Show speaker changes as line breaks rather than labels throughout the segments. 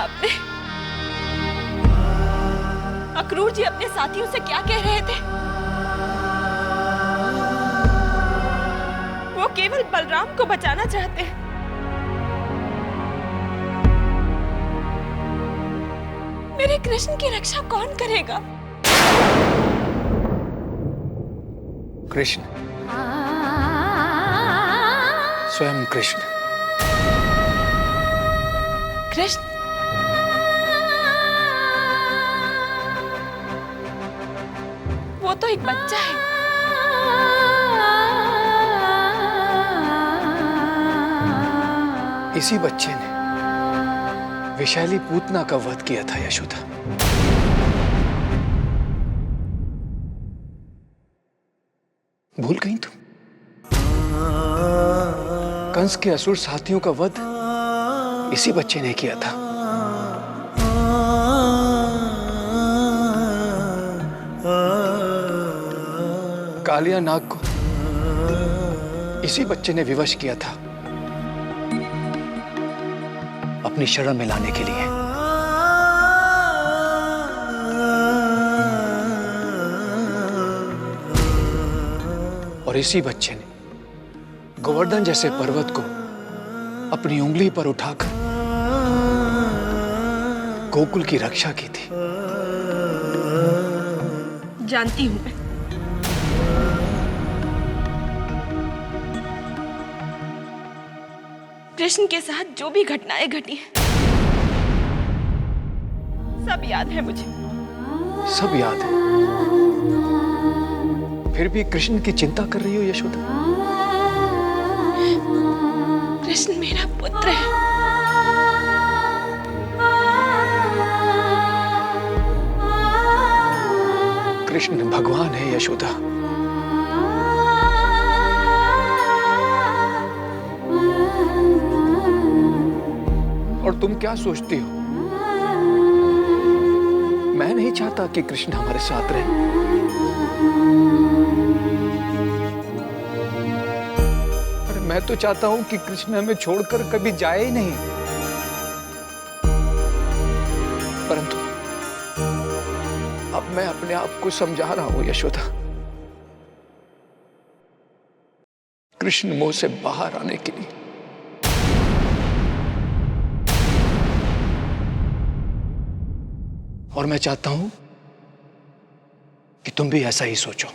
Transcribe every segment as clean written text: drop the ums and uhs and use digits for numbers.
आपने? अक्रूर जी अपने साथियों से क्या कह रहे थे? वो केवल बलराम को बचाना चाहते हैं। मेरे कृष्ण की रक्षा कौन करेगा?
कृष्ण, स्वयं कृष्ण।
कृष्ण? वो तो एक बच्चा है।
इसी बच्चे ने विशाली पूतना का वध किया था यशोदा। भूल गई तुम? कंस के असुर साथियों का वध इसी बच्चे ने किया था। कालिया नाग को इसी बच्चे ने विवश किया था अपनी शरण में लाने के लिए। और इसी बच्चे ने गोवर्धन जैसे पर्वत को अपनी उंगली पर उठाकर गोकुल की रक्षा की थी।
जानती हूं मैं। कृष्ण के साथ जो भी घटनाएं घटी हैं, सब याद है मुझे।
सब याद है? फिर भी कृष्ण की चिंता कर रही हो यशोदा?
कृष्ण मेरा पुत्र है।
कृष्ण भगवान है यशोदा। और तुम क्या सोचती हो? मैं नहीं चाहता कि कृष्ण हमारे साथ रहे। अरे मैं तो चाहता हूं कि कृष्ण हमें छोड़कर कभी जाए ही नहीं। परंतु अब मैं अपने आप को समझा रहा हूं यशोदा। कृष्ण मोह से बाहर आने के लिए और मैं चाहता हूं कि तुम भी ऐसा ही सोचो।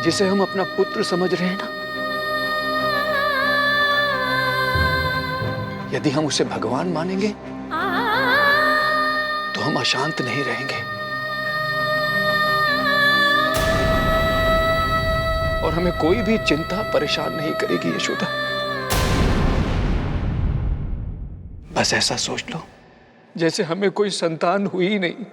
जिसे हम अपना पुत्र समझ रहे हैं ना, यदि हम उसे भगवान मानेंगे तो हम अशांत नहीं रहेंगे और हमें कोई भी चिंता परेशान नहीं करेगी यशोदा। बस ऐसा सोच लो जैसे हमें कोई संतान हुई ही नहीं।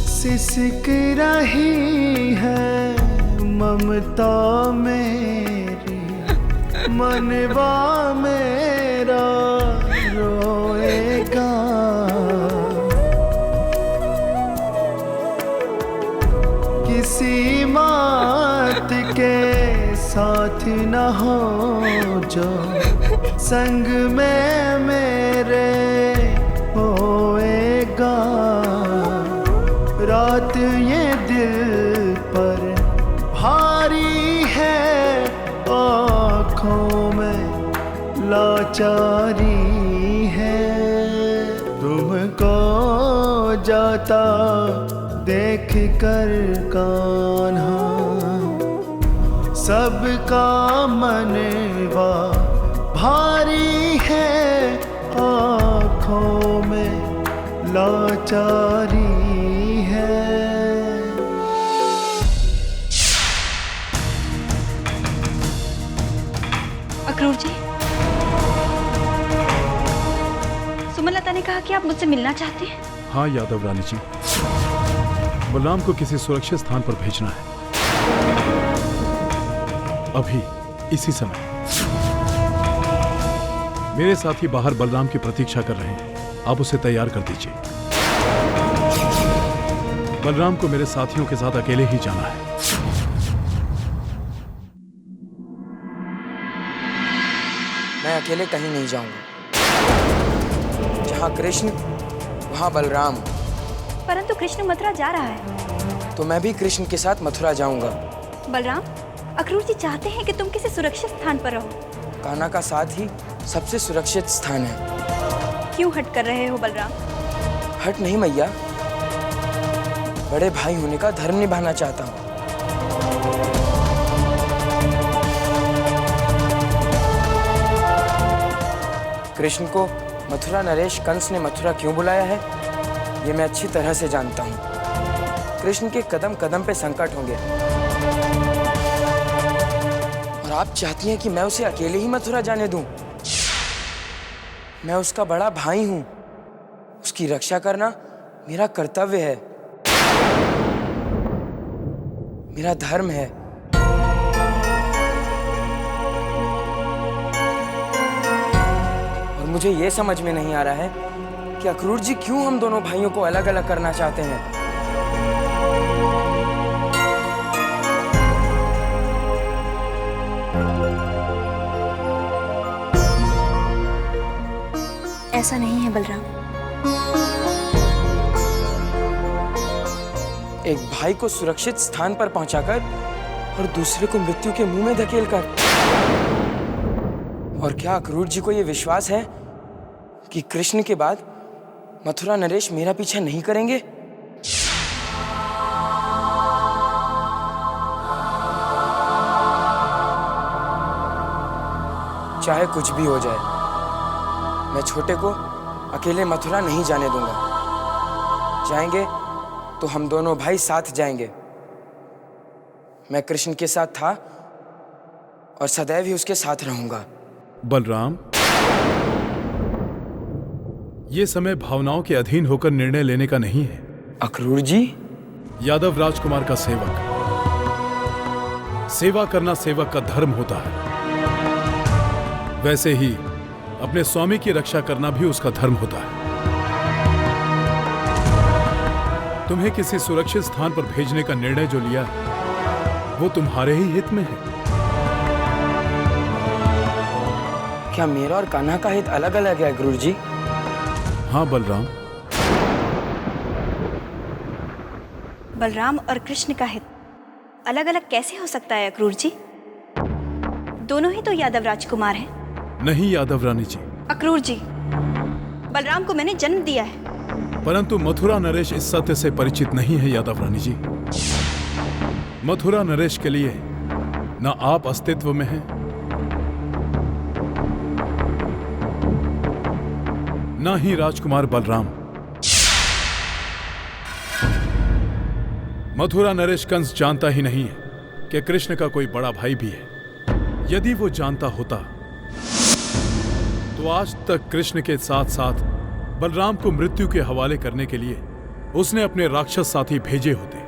सिसक रही है ममता मेरी, मनवा मेरा रोएगा। किसी मात के साथ न हो जो संग में मेरे होएगा। रात ये दिल पर भारी है, आँखों में लाचारी है। तुमको जाता देख कर कान्हा, सबका मनवा भारी है, आँखों में लाचारी है।
अक्रूर जी, सुमलता ने कहा कि आप मुझसे मिलना चाहती हैं।
हाँ यादव रानी जी, बलराम को किसी सुरक्षित स्थान पर भेजना है, अभी इसी समय। मेरे साथी बाहर बलराम की प्रतीक्षा कर रहे हैं, आप उसे तैयार कर दीजिए। बलराम को मेरे साथियों के साथ अकेले ही जाना है।
मैं अकेले कहीं नहीं जाऊंगा। जहां कृष्ण वहां बलराम।
परंतु कृष्ण मथुरा जा रहा है।
तो मैं भी कृष्ण के साथ मथुरा जाऊंगा।
बलराम, अक्रूर जी चाहते हैं कि तुम किसी सुरक्षित स्थान पर रहो।
कान्हा का साथ ही सबसे सुरक्षित स्थान है।
क्यों हट कर रहे हो बलराम?
हट नहीं मैया, बड़े भाई होने का धर्म निभाना चाहता हूँ। कृष्ण को मथुरा नरेश कंस ने मथुरा क्यों बुलाया है, ये मैं अच्छी तरह से जानता हूँ। कृष्ण के कदम कदम पे संकट होंगे और आप चाहती हैं कि मैं उसे अकेले ही मथुरा जाने दूं? मैं उसका बड़ा भाई हूं, उसकी रक्षा करना मेरा कर्तव्य है, मेरा धर्म है। और मुझे यह समझ में नहीं आ रहा है कि अक्रूर जी क्यों हम दोनों भाइयों को अलग अलग करना चाहते हैं।
ऐसा नहीं है बलराम।
एक भाई को सुरक्षित स्थान पर पहुंचाकर और दूसरे को मृत्यु के मुंह में धकेलकर। और क्या अक्रूर जी को यह विश्वास है कि कृष्ण के बाद मथुरा नरेश मेरा पीछा नहीं करेंगे? चाहे कुछ भी हो जाए, मैं छोटे को अकेले मथुरा नहीं जाने दूंगा। जाएंगे तो हम दोनों भाई साथ जाएंगे। मैं कृष्ण के साथ था और सदैव ही उसके साथ रहूंगा।
बलराम, ये समय भावनाओं के अधीन होकर निर्णय लेने का नहीं है।
अक्रूर जी,
यादव राजकुमार का सेवक, सेवा करना सेवक का धर्म होता है। वैसे ही अपने स्वामी की रक्षा करना भी उसका धर्म होता है। तुम्हें किसी सुरक्षित स्थान पर भेजने का निर्णय जो लिया वो तुम्हारे ही हित में है।
क्या मेरा और कान्हा का हित अलग अलग है अक्रूर जी?
हाँ बलराम।
बलराम और कृष्ण का हित अलग अलग कैसे हो सकता है अक्रूर जी? दोनों ही तो यादव राजकुमार हैं।
नहीं यादव रानी जी।
अक्रूर जी, बलराम को मैंने जन्म दिया है।
परंतु मथुरा नरेश इस सत्य से परिचित नहीं है यादव रानी जी। मथुरा नरेश के लिए न आप अस्तित्व में हैं, न ही राजकुमार बलराम। मथुरा नरेश कंस जानता ही नहीं है कि कृष्ण का कोई बड़ा भाई भी है। यदि वो जानता होता तो आज तक कृष्ण के साथ साथ बलराम को मृत्यु के हवाले करने के लिए उसने अपने राक्षस साथी भेजे होते,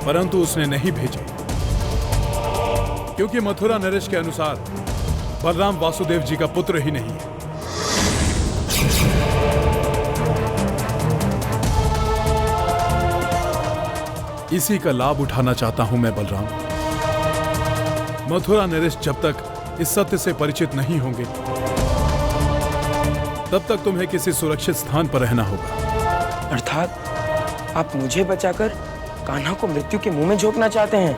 परंतु उसने नहीं भेजे, क्योंकि मथुरा नरेश के अनुसार बलराम वासुदेव जी का पुत्र ही नहीं है। इसी का लाभ उठाना चाहता हूं मैं बलराम। मथुरा नरेश जब तक इस सत्य से परिचित नहीं होंगे तब तक तुम्हें किसी सुरक्षित स्थान पर रहना होगा।
अर्थात आप मुझे बचाकर कान्हा को मृत्यु के मुंह में झोंकना चाहते हैं?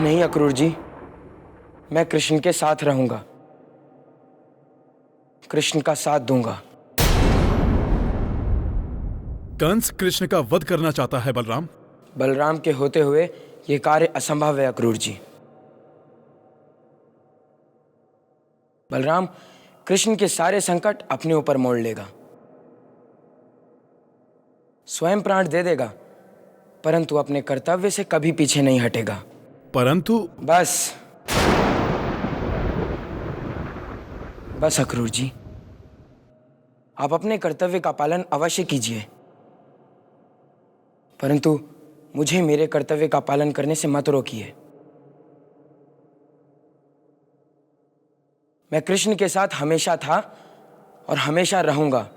नहीं अक्रूर जी, मैं कृष्ण के साथ रहूंगा, कृष्ण का साथ दूंगा।
कंस कृष्ण का वध करना चाहता है बलराम।
बलराम के होते हुए यह कार्य असंभव है अक्रूर जी। बलराम कृष्ण के सारे संकट अपने ऊपर मोड़ लेगा, स्वयं प्राण दे देगा, परंतु अपने कर्तव्य से कभी पीछे नहीं हटेगा।
परंतु
बस अक्रूर जी, आप अपने कर्तव्य का पालन अवश्य कीजिए, परंतु मुझे मेरे कर्तव्य का पालन करने से मत रोकिए। मैं कृष्ण के साथ हमेशा था और हमेशा रहूंगा।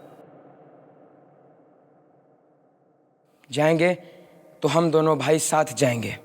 जाएंगे तो हम दोनों भाई साथ जाएंगे।